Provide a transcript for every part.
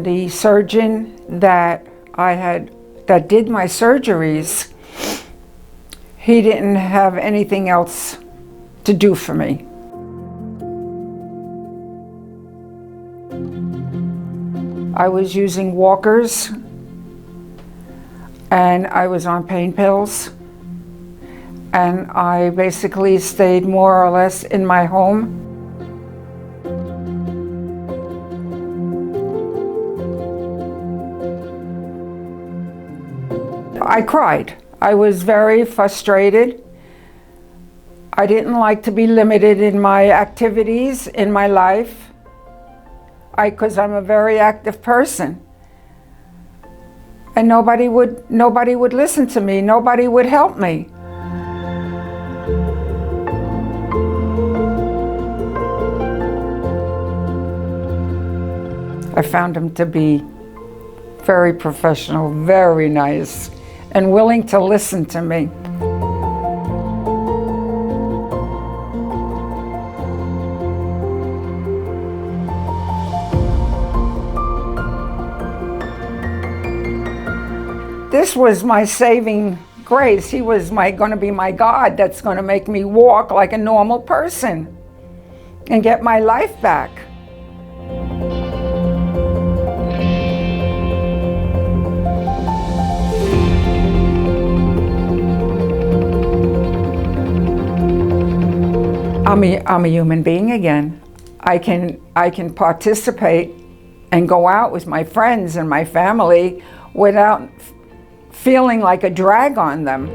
the surgeon that did my surgeries, he didn't have anything else to do for me. I was using walkers and I was on pain pills, and I basically stayed more or less in my home. I cried. I was very frustrated. I didn't like to be limited in my activities in my life, because I'm a very active person. And nobody would listen to me. Nobody would help me. I found him to be very professional, very nice, and willing to listen to me. This was my saving grace. He was going to be my God that's going to make me walk like a normal person and get my life back. I'm a human being again. I can participate and go out with my friends and my family without feeling like a drag on them.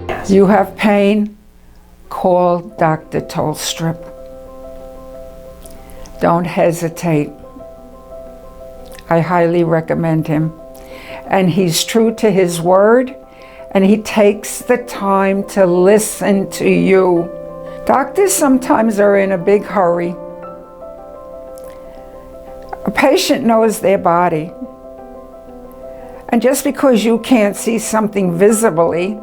Yes. You have pain, call Dr. Tollestrup. Don't hesitate. I highly recommend him. And he's true to his word, and he takes the time to listen to you. Doctors sometimes are in a big hurry. A patient knows their body. And just because you can't see something visibly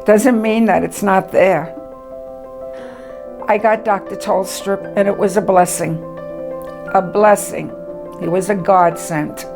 doesn't mean that it's not there. I got Dr. Tollestrup, and it was a blessing. A blessing. He was a godsend.